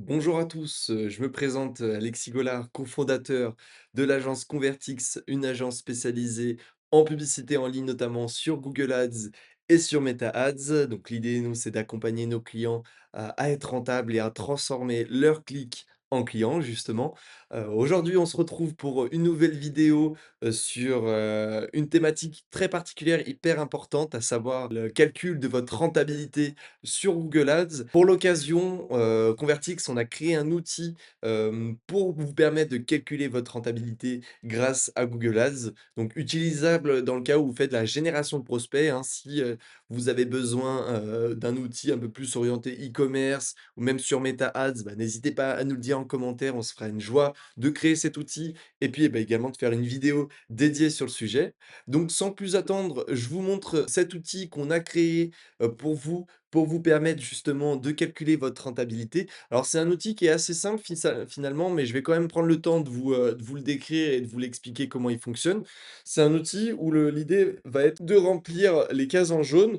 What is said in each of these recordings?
Bonjour à tous, je me présente, Alexis Gollard, cofondateur de l'agence Convertix, une agence spécialisée en publicité en ligne, notamment sur Google Ads et sur Meta Ads. Donc l'idée, nous, c'est d'accompagner nos clients à être rentables et à transformer leurs clics en clients, justement. Aujourd'hui, on se retrouve pour une nouvelle vidéo, sur, une thématique très particulière, hyper importante, à savoir le calcul de votre rentabilité sur Google Ads. Pour l'occasion, Convertix, on a créé un outil, pour vous permettre de calculer votre rentabilité grâce à Google Ads. Donc utilisable dans le cas où vous faites la génération de prospects, hein. Si, vous avez besoin, d'un outil un peu plus orienté e-commerce ou même sur Meta Ads, bah, n'hésitez pas à nous le dire en commentaire, on se fera une joie de créer cet outil et puis, bah, également de faire une vidéo dédiée sur le sujet. Donc sans plus attendre, je vous montre cet outil qu'on a créé, pour vous permettre justement de calculer votre rentabilité. Alors c'est un outil qui est assez simple finalement, mais je vais quand même prendre le temps de vous le décrire et de vous l'expliquer comment il fonctionne. C'est un outil où l'idée va être de remplir les cases en jaune,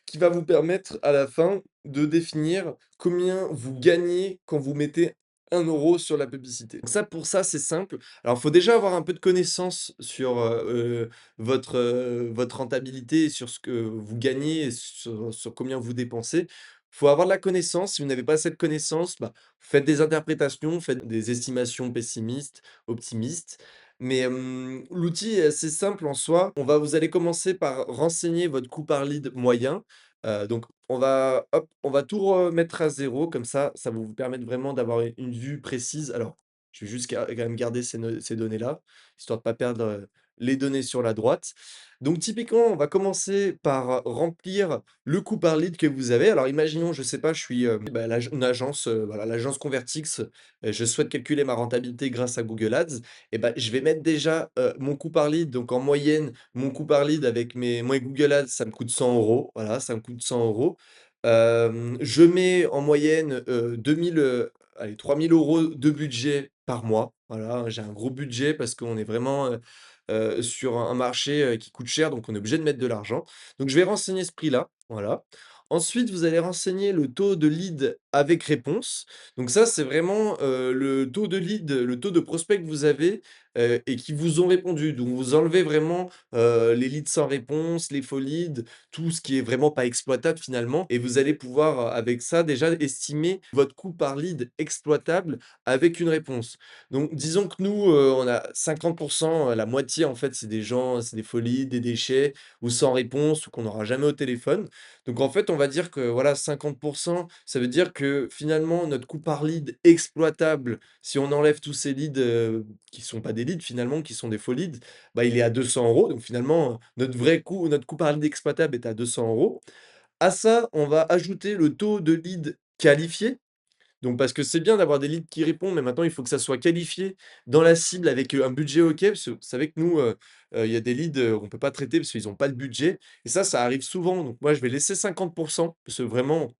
qui va vous permettre à la fin de définir combien vous gagnez quand vous mettez 1 € sur la publicité. Donc ça, pour ça, c'est simple. Alors, il faut déjà avoir un peu de connaissances sur, votre rentabilité et sur ce que vous gagnez et sur combien vous dépensez. Il faut avoir de la connaissance. Si vous n'avez pas cette connaissance, bah, faites des interprétations, faites des estimations pessimistes, optimistes. Mais, l'outil est assez simple en soi. Vous allez commencer par renseigner votre coût par lead moyen. Donc on va tout remettre à zéro comme ça va vous permettre vraiment d'avoir une vue précise. Alors, je vais juste quand même garder ces données-là, histoire de pas perdre, les données sur la droite. Donc typiquement, on va commencer par remplir le coût par lead que vous avez. Alors imaginons, je sais pas, je suis, bah, une agence, voilà, l'agence Convertix, je souhaite calculer ma rentabilité grâce à Google Ads et ben je vais mettre déjà, mon coût par lead. Donc en moyenne, mon coût par lead avec mes Google Ads, ça me coûte 100 €. Voilà, ça me coûte 100 €. Je mets en moyenne, 2 000, allez 3 000 € de budget par mois. Voilà, j'ai un gros budget parce qu'on est vraiment, sur un marché, qui coûte cher, donc on est obligé de mettre de l'argent. Donc je vais renseigner ce prix-là, voilà. Ensuite, vous allez renseigner le taux de lead avec réponse. Donc ça, c'est vraiment, le taux de lead, le taux de prospects que vous avez, et qui vous ont répondu. Donc vous enlevez vraiment, les leads sans réponse, les faux leads, tout ce qui est vraiment pas exploitable finalement et vous allez pouvoir, avec ça déjà estimer votre coût par lead exploitable avec une réponse. Donc disons que nous, on a 50, la moitié en fait, c'est des gens, c'est des faux leads, des déchets ou sans réponse ou qu'on n'aura jamais au téléphone. Donc en fait, on va dire que voilà 50, ça veut dire que finalement notre coût par lead exploitable, si on enlève tous ces leads, qui sont pas des leads finalement, qui sont des faux leads, bah, il est à 200 €. Donc finalement, notre coût par lead exploitable est à 200 €. À ça, on va ajouter le taux de lead qualifié. Donc parce que c'est bien d'avoir des leads qui répondent, mais maintenant il faut que ça soit qualifié dans la cible avec, un budget OK. Parce que vous savez que nous, il y a des leads, on peut pas traiter parce qu'ils ont pas le budget et ça arrive souvent. Donc moi je vais laisser 50, parce que vraiment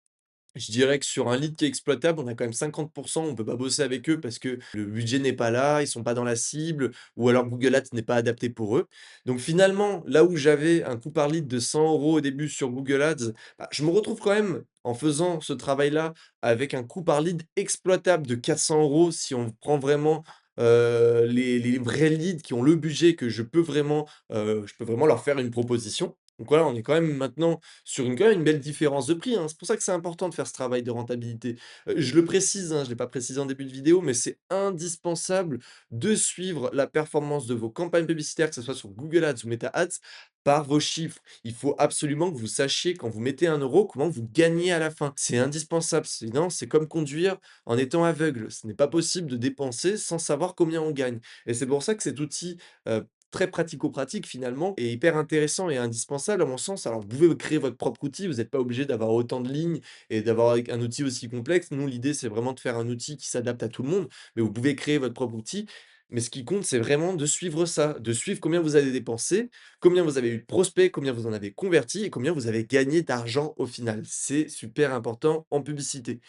je dirais que sur un lead qui est exploitable, on a quand même 50, on peut pas bosser avec eux parce que le budget n'est pas là, ils sont pas dans la cible ou alors Google Ads n'est pas adapté pour eux. Donc finalement, là où j'avais un coût par lead de 100 € au début sur Google Ads, bah, je me retrouve quand même en faisant ce travail-là avec un coût par lead exploitable de 400 € si on prend vraiment, les vrais leads qui ont le budget que je peux vraiment leur faire une proposition. Donc voilà, on est quand même maintenant sur quand même une belle différence de prix, hein. C'est pour ça que c'est important de faire ce travail de rentabilité. Je le précise, hein, je ne l'ai pas précisé en début de vidéo, mais c'est indispensable de suivre la performance de vos campagnes publicitaires, que ce soit sur Google Ads ou Meta Ads, par vos chiffres. Il faut absolument que vous sachiez quand vous mettez 1 € comment vous gagnez à la fin. C'est indispensable, sinon c'est comme conduire en étant aveugle. Ce n'est pas possible de dépenser sans savoir combien on gagne et c'est pour ça que cet outil, très pratico-pratique finalement et hyper intéressant et indispensable à mon sens. Alors vous pouvez créer votre propre outil, vous n'êtes pas obligé d'avoir autant de lignes et d'avoir un outil aussi complexe. Nous, l'idée, c'est vraiment de faire un outil qui s'adapte à tout le monde, mais vous pouvez créer votre propre outil. Mais ce qui compte, c'est vraiment de suivre ça, de suivre combien vous avez dépensé, combien vous avez eu de prospects, combien vous en avez converti et combien vous avez gagné d'argent au final. C'est super important en publicité.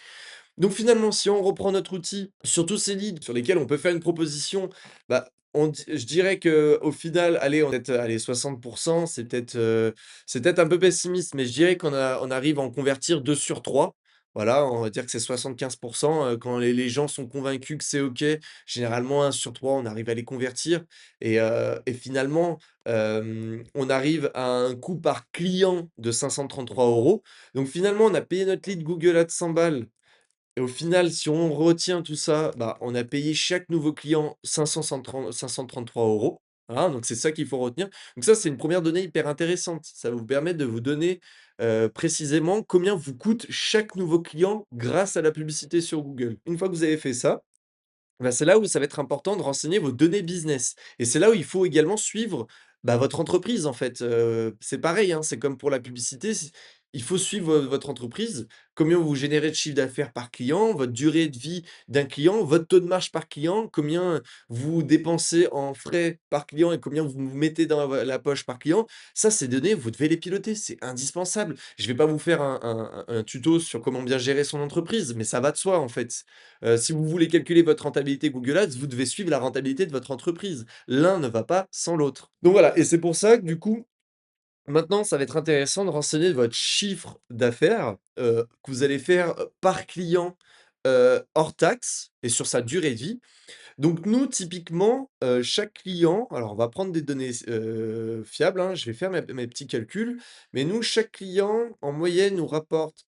Donc finalement, si on reprend notre outil sur tous ces leads sur lesquels on peut faire une proposition, bah, je dirais qu'au final, allez, on est allez 60, c'est peut-être un peu pessimiste, mais je dirais on arrive à en convertir 2 sur 3. Voilà, on va dire que c'est 75 quand les gens sont convaincus que c'est OK, généralement 1 sur 3, on arrive à les convertir et finalement, on arrive à un coût par client de 533 €. Donc finalement, on a payé notre lead Google Ads 100 balles et au final, si on retient tout ça, bah, on a payé chaque nouveau client 533 €. Voilà, donc c'est ça qu'il faut retenir. Donc ça, c'est une première donnée hyper intéressante. Ça va vous permettre de vous donner, précisément combien vous coûte chaque nouveau client grâce à la publicité sur Google. Une fois que vous avez fait ça, bah, c'est là où ça va être important de renseigner vos données business et c'est là où il faut également suivre, bah, votre entreprise, en fait, c'est pareil, hein, c'est comme pour la publicité, il faut suivre, votre entreprise, combien vous générez de chiffre d'affaires par client, votre durée de vie d'un client, votre taux de marge par client, combien vous dépensez en frais par client et combien vous mettez dans la poche par client. Ça, ces données, vous devez les piloter, c'est indispensable. Je vais pas vous faire un tuto sur comment bien gérer son entreprise, mais ça va de soi, en fait. Si vous voulez calculer votre rentabilité Google Ads, vous devez suivre la rentabilité de votre entreprise. L'un ne va pas sans l'autre. Donc voilà, et c'est pour ça que du coup, maintenant, ça va être intéressant de renseigner votre chiffre d'affaires, que vous allez faire, par client, hors taxe et sur sa durée de vie. Donc nous, typiquement, chaque client alors on va prendre des données fiables, hein, je vais faire mes petits calculs, mais nous, chaque client, en moyenne, nous rapporte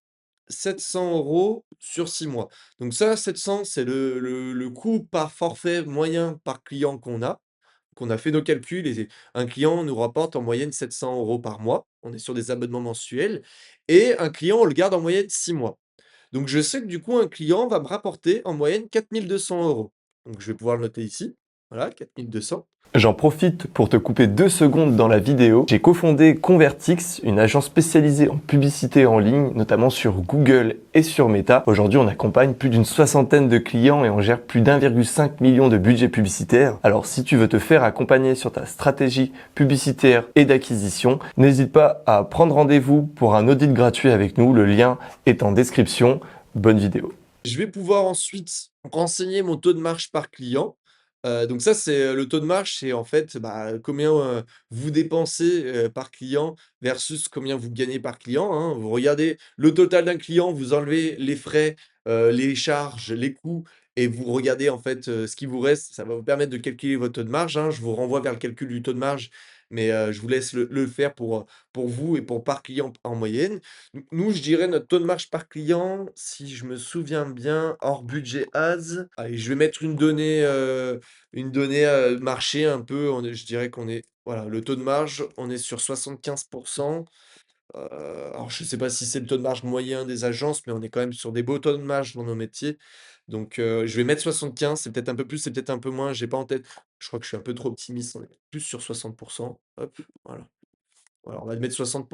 700 € sur 6 mois. Donc ça, 700, c'est le coût par forfait moyen par client qu'on a fait nos calculs et un client nous rapporte en moyenne 700 € par mois. On est sur des abonnements mensuels et un client, on le garde en moyenne 6 mois. Donc je sais que du coup, un client va me rapporter en moyenne 4 200 €. Donc je vais pouvoir le noter ici. Voilà, 4 200. J'en profite pour te couper 2 secondes dans la vidéo. J'ai cofondé Convertix, une agence spécialisée en publicité en ligne, notamment sur Google et sur Meta. Aujourd'hui, on accompagne plus d'une soixantaine de clients et on gère plus d'1,5 million de budget publicitaire. Alors si tu veux te faire accompagner sur ta stratégie publicitaire et d'acquisition, n'hésite pas à prendre rendez-vous pour un audit gratuit avec nous. Le lien est en description. Bonne vidéo. Je vais pouvoir ensuite renseigner mon taux de marge par client. Donc ça, c'est, le taux de marge, c'est en fait, bah, combien, vous dépensez, par client versus combien vous gagnez par client, hein. Vous regardez le total d'un client, vous enlevez les frais, les charges, les coûts et vous regardez en fait, ce qui vous reste. Ça va vous permettre de calculer votre taux de marge, hein. Je vous renvoie vers le calcul du taux de marge, mais, je vous laisse le faire pour vous et pour par client en moyenne. Nous, je dirais notre taux de marge par client, si je me souviens bien, hors budget ads, allez, je vais mettre une donnée, marché un peu, je dirais qu'on est voilà, le taux de marge, on est sur 75. Alors je ne sais pas si c'est le taux de marge moyen des agences, mais on est quand même sur des beaux taux de marge dans nos métiers. Donc, je vais mettre 75, c'est peut-être un peu plus, c'est peut-être un peu moins, j'ai pas en tête. Je crois que je suis un peu trop optimiste, on est plus sur 60. Hop, voilà. Voilà, on va mettre 60.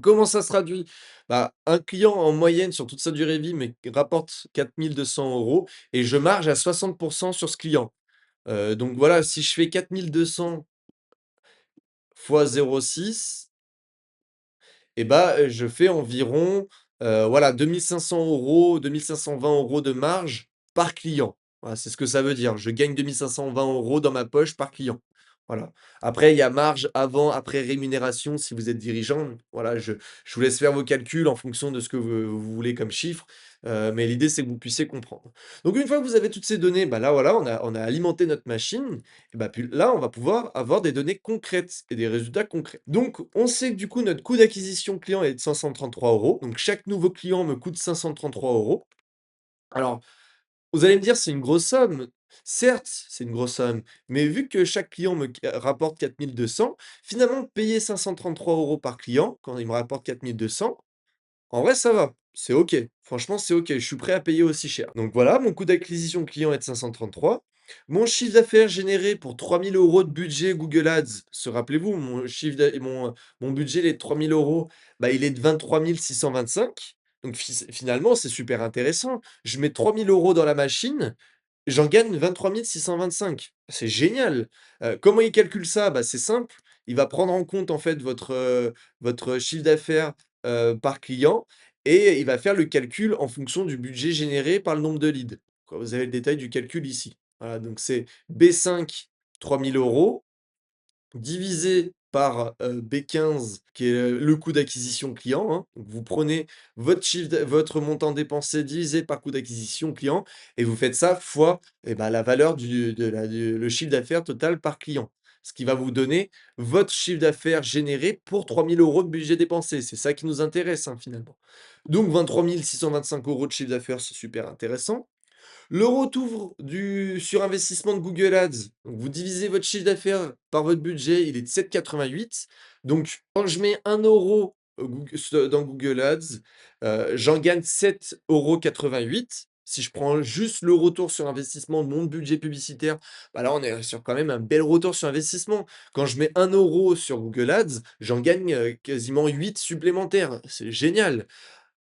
Comment ça se traduit? Bah, un client en moyenne sur toute sa durée de vie mais qui rapporte 4 200 € et je marge à 60 sur ce client. Donc voilà, si je fais 4 200 fois 0,6 et bah, je fais environ, voilà 2 500 €, 2 520 € de marge par client. Voilà, c'est ce que ça veut dire. Je gagne 2 520 € dans ma poche par client. Voilà. Après, il y a marge avant, après rémunération si vous êtes dirigeant. Voilà, je vous laisse faire vos calculs en fonction de ce que vous voulez comme chiffre, mais l'idée, c'est que vous puissiez comprendre. Donc une fois que vous avez toutes ces données, bah, là, voilà, on a alimenté notre machine et bah, puis là, on va pouvoir avoir des données concrètes et des résultats concrets. Donc, on sait que du coup, notre coût d'acquisition client est de 533 €. Donc, chaque nouveau client me coûte 533 €. Alors, vous allez me dire, c'est une grosse somme. Certes, c'est une grosse somme, mais vu que chaque client me rapporte 4 200, finalement, payer 533 € par client, quand il me rapporte 4 200, en vrai, ça va, c'est OK. Franchement, c'est OK, je suis prêt à payer aussi cher. Donc voilà, mon coût d'acquisition client est de 533. Mon chiffre d'affaires généré pour 3 000 € de budget Google Ads, rappelez-vous, mon budget, il est de 3 000 €, bah, il est de 23 625. Donc finalement, c'est super intéressant. Je mets 3 000 € dans la machine, j'en gagne 23 625. C'est génial! Comment il calcule ça? Bah, c'est simple, il va prendre en compte, en fait, votre chiffre d'affaires, par client et il va faire le calcul en fonction du budget généré par le nombre de leads. Quoi, vous avez le détail du calcul ici. Voilà, donc c'est B5, 3 000 € divisé par, B15 qui est le coût d'acquisition client, hein. Donc vous prenez votre montant dépensé divisé par coût d'acquisition client et vous faites ça fois, et bah, la valeur le chiffre d'affaires total par client. Ce qui va vous donner votre chiffre d'affaires généré pour 3 000 € de budget dépensé. C'est ça qui nous intéresse, hein, finalement. Donc 23 625 € de chiffre d'affaires, c'est super intéressant. Le retour sur investissement de Google Ads, donc vous divisez votre chiffre d'affaires par votre budget, il est de 7,88. Donc quand je mets 1 € dans Google Ads, j'en gagne 7,88 €. Si je prends juste le retour sur investissement de mon budget publicitaire, bah là, on est sur quand même un bel retour sur investissement. Quand je mets 1 € sur Google Ads, j'en gagne, quasiment 8 supplémentaires. C'est génial!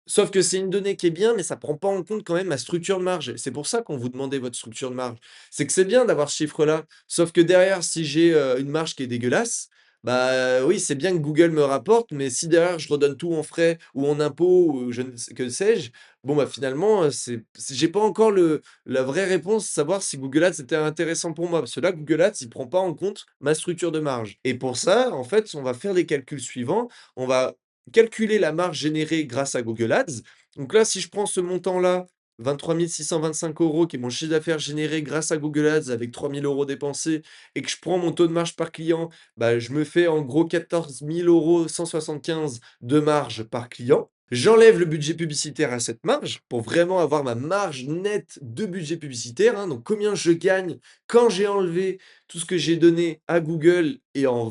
Sauf que c'est une donnée qui est bien, mais ça prend pas en compte quand même ma structure de marge. C'est pour ça qu'on vous demandait votre structure de marge. C'est que c'est bien d'avoir ce chiffre-là, sauf que derrière, si j'ai, une marge qui est dégueulasse, bah, oui, c'est bien que Google me rapporte, mais si derrière je redonne tout en frais ou en impôts ou je ne sais que sais-je, bon, bah, finalement, j'ai pas encore la vraie réponse, savoir si Google Ads était intéressant pour moi. Parce que là, Google Ads, il prend pas en compte ma structure de marge et pour ça, en fait, on va faire les calculs suivants. On va calculer la marge générée grâce à Google Ads. Donc là, si je prends ce montant-là, 23 625 € qui est mon chiffre d'affaires généré grâce à Google Ads avec 3 000 € dépensés et que je prends mon taux de marge par client, bah, je me fais en gros 14 000 € de marge par client. J'enlève le budget publicitaire à cette marge pour vraiment avoir ma marge nette de budget publicitaire, hein. Donc combien je gagne quand j'ai enlevé tout ce que j'ai donné à Google et en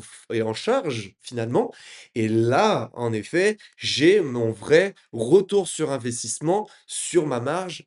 charge finalement. Et là, en effet, j'ai mon vrai retour sur investissement sur ma marge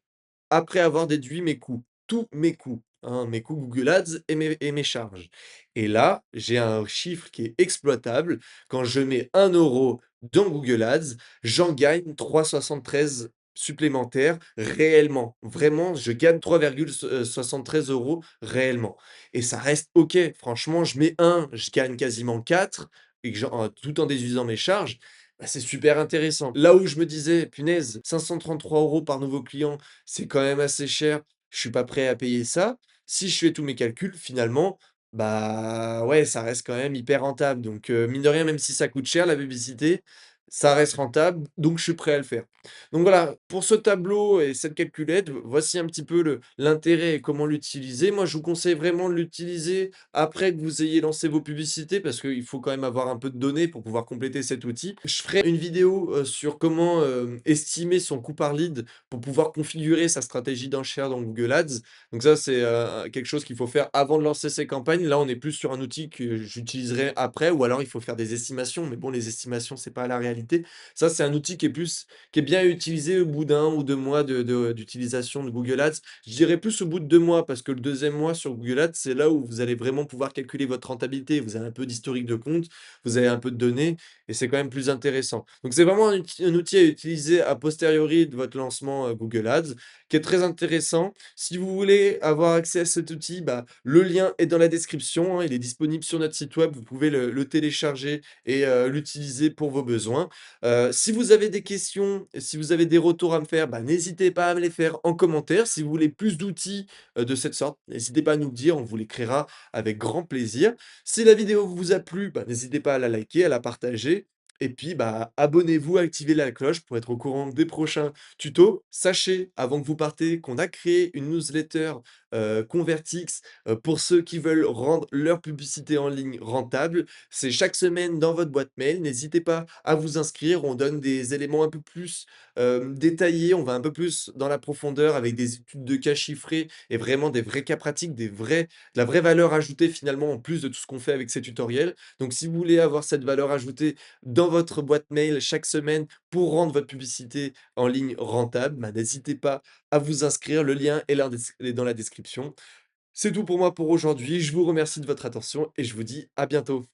après avoir déduit mes coûts, tous mes coûts, hein, mes coûts Google Ads et mes charges. Et là, j'ai un chiffre qui est exploitable. Quand je mets 1 € dans Google Ads, j'en gagne 3,73 supplémentaires réellement. Vraiment, je gagne 3,73 € réellement. Et ça reste OK. Franchement, je mets un, je gagne quasiment 4 et que tout en déduisant mes charges, bah, c'est super intéressant. Là où je me disais: «Punaise, 533 € par nouveau client, c'est quand même assez cher, je suis pas prêt à payer ça». Si je fais tous mes calculs, finalement, bah, ouais, ça reste quand même hyper rentable. Donc, mine de rien, même si ça coûte cher la publicité, ça reste rentable, donc je suis prêt à le faire. Donc voilà, pour ce tableau et cette calculette, voici un petit peu l'intérêt et comment l'utiliser. Moi, je vous conseille vraiment de l'utiliser après que vous ayez lancé vos publicités, parce qu'il faut quand même avoir un peu de données pour pouvoir compléter cet outil. Je ferai une vidéo, sur comment, estimer son coût par lead pour pouvoir configurer sa stratégie d'enchère dans Google Ads. Donc ça, c'est, quelque chose qu'il faut faire avant de lancer ses campagnes. Là, on est plus sur un outil que j'utiliserai après ou alors il faut faire des estimations, mais bon, les estimations, c'est pas la réalité. Ça, c'est un outil qui est bien utilisé au bout d'1 ou 2 mois d'utilisation de Google Ads. Je dirais plus au bout de 2 mois parce que le deuxième mois sur Google Ads, c'est là où vous allez vraiment pouvoir calculer votre rentabilité. Vous avez un peu d'historique de compte, vous avez un peu de données et c'est quand même plus intéressant. Donc c'est vraiment un outil à utiliser a posteriori de votre lancement, Google Ads, qui est très intéressant. Si vous voulez avoir accès à cet outil, bah, le lien est dans la description, hein, il est disponible sur notre site web, vous pouvez le télécharger et l'utiliser pour vos besoins. Si vous avez des questions, et si vous avez des retours à me faire, bah, n'hésitez pas à me les faire en commentaire. Si vous voulez plus d'outils, de cette sorte, n'hésitez pas à nous le dire, on vous les créera avec grand plaisir. Si la vidéo vous a plu, bah, n'hésitez pas à la liker, à la partager et puis, bah, abonnez-vous, activez la cloche pour être au courant des prochains tutos. Sachez, avant que vous partez, qu'on a créé une newsletter, Convertix, pour ceux qui veulent rendre leur publicité en ligne rentable. C'est chaque semaine dans votre boîte mail. N'hésitez pas à vous inscrire. On donne des éléments un peu plus, détaillés. On va un peu plus dans la profondeur avec des études de cas chiffrées et vraiment des vrais cas pratiques, de la vraie valeur ajoutée finalement en plus de tout ce qu'on fait avec ces tutoriels. Donc si vous voulez avoir cette valeur ajoutée dans votre boîte mail chaque semaine pour rendre votre publicité en ligne rentable, bah, n'hésitez pas à vous inscrire. Le lien est dans la description. C'est tout pour moi pour aujourd'hui. Je vous remercie de votre attention et je vous dis à bientôt.